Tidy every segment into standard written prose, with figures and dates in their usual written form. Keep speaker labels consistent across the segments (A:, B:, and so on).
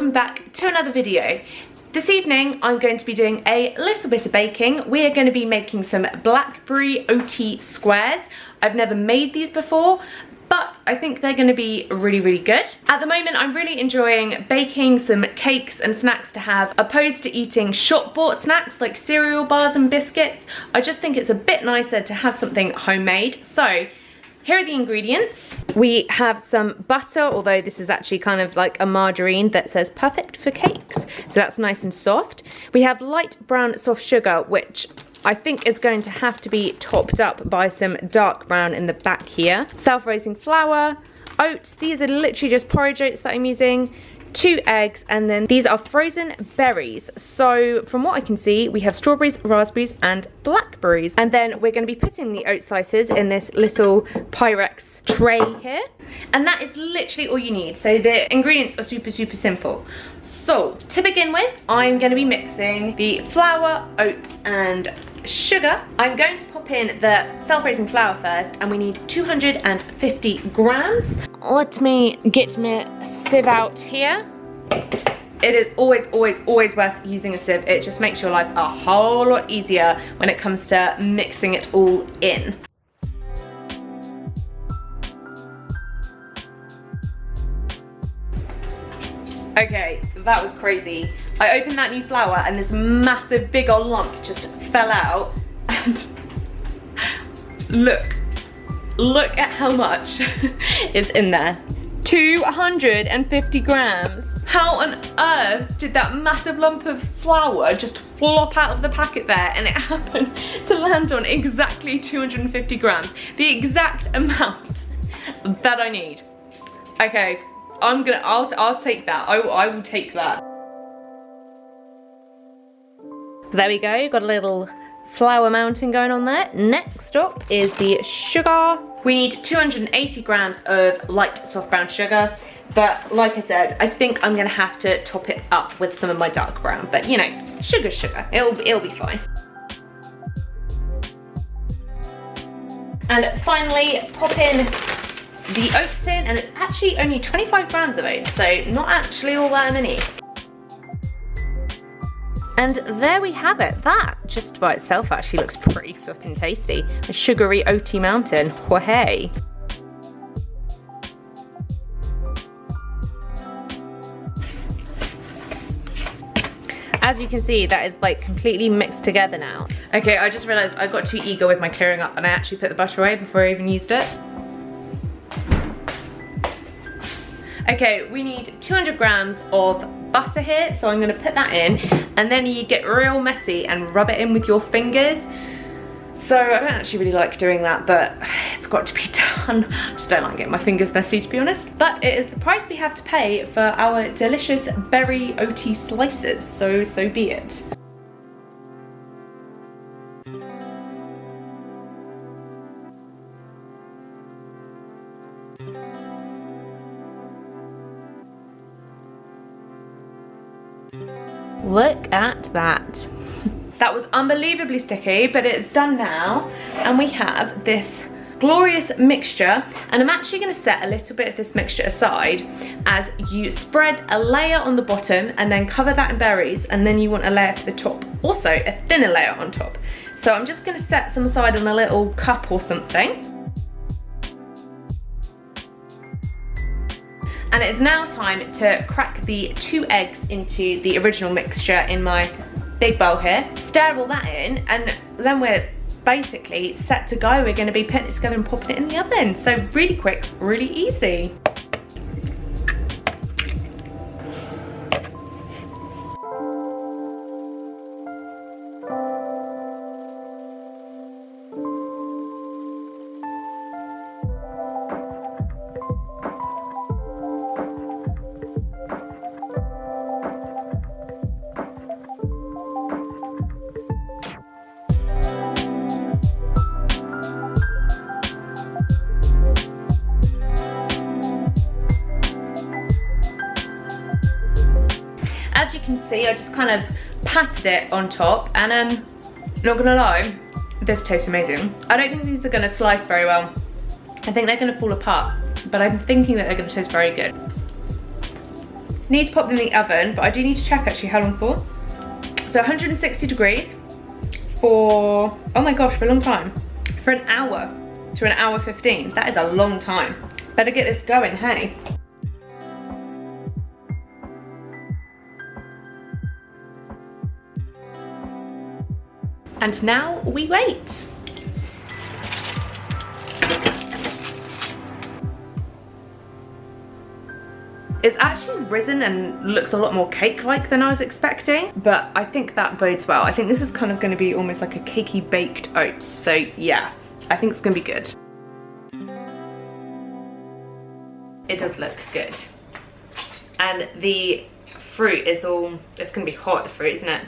A: welcome back to another video. This evening I'm going to be doing a little bit of baking. We are going to be making some blackberry OT squares. I've never made these before, but I think they're going to be really good. At the moment I'm really enjoying baking some cakes and snacks to have, opposed to eating shop bought snacks like cereal bars and biscuits. I just think it's a bit nicer to have something homemade. So here are the ingredients. We have some butter, although this is actually kind of like a margarine that says perfect for cakes. So that's nice and soft. We have light brown soft sugar, which I think is going to have to be topped up by some dark brown in the back here. Self-raising flour, oats, these are literally just porridge oats that I'm using, 2 eggs, and then these are frozen berries. So from what I can see, we have strawberries, raspberries, and blackberries. And then we're going to be putting the oat slices in this little Pyrex tray here. And that is literally all you need. So the ingredients are super simple. So to begin with, I'm going to be mixing the flour, oats, and sugar. I'm going to pop in the self-raising flour first, and we need 250 grams. Let me get my sieve out here. It is always worth using a sieve. It just makes your life a whole lot easier when it comes to mixing it all in. Okay, that was crazy. I opened that new flour and this massive big old lump just fell out, and look at how much is in there. 250 grams. How on earth did that massive lump of flour just flop out of the packet there, and it happened to land on exactly 250 grams, the exact amount that I need. Okay, I'll take that. I will take that. There we go, got a little flour mountain going on there. Next up is the sugar. We need 280 grams of light soft brown sugar, but like I said, I think I'm gonna have to top it up with some of my dark brown, but you know, sugar, it'll be fine. And finally, pop in the oats in, and it's actually only 25 grams of oats, so not actually all that many. And there we have it. That just by itself actually looks pretty fucking tasty. A sugary oaty mountain. Wahey. As you can see, that is like completely mixed together now. Okay, I just realized I got too eager with my clearing up, and I actually put the butter away before I even used it. Okay, we need 200 grams of butter here, so I'm gonna put that in, and then you get real messy and rub it in with your fingers. So I don't actually really like doing that, but it's got to be done. I just don't like getting my fingers messy, to be honest. But it is the price we have to pay for our delicious berry OT slices, so be it. Look at that. That was unbelievably sticky, but it's done now, and we have this glorious mixture. And I'm actually going to set a little bit of this mixture aside as you spread a layer on the bottom and then cover that in berries, and then you want a layer for the top, also a thinner layer on top. So I'm just going to set some aside on a little cup or something. And it's now time to crack the 2 eggs into the original mixture in my big bowl here. Stir all that in, and then we're basically set to go. We're going to be putting it together and popping it in the oven. So really quick, really easy. As you can see, I just kind of patted it on top, and not gonna lie, this tastes amazing. I don't think these are gonna slice very well. I think they're gonna fall apart, but I'm thinking that they're gonna taste very good. Need to pop them in the oven, but I do need to check actually how long for. So 160 degrees for, oh my gosh, for a long time. For an hour to an hour 15. That is a long time. Better get this going, hey? And now we wait. It's actually risen and looks a lot more cake-like than I was expecting, but I think that bodes well. I think this is kind of going to be almost like a cakey baked oats. So yeah, I think it's going to be good. It does look good. And the fruit is all, it's going to be hot, the fruit, isn't it?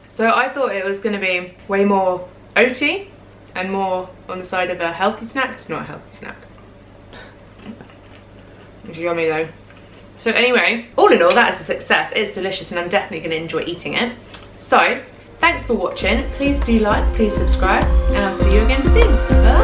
A: So I thought it was going to be way more oaty and more on the side of a healthy snack. It's not a healthy snack. It's yummy though. So anyway, all in all, that is a success. It's delicious and I'm definitely going to enjoy eating it. So thanks for watching. Please do like, please subscribe, and I'll see you again soon. Bye.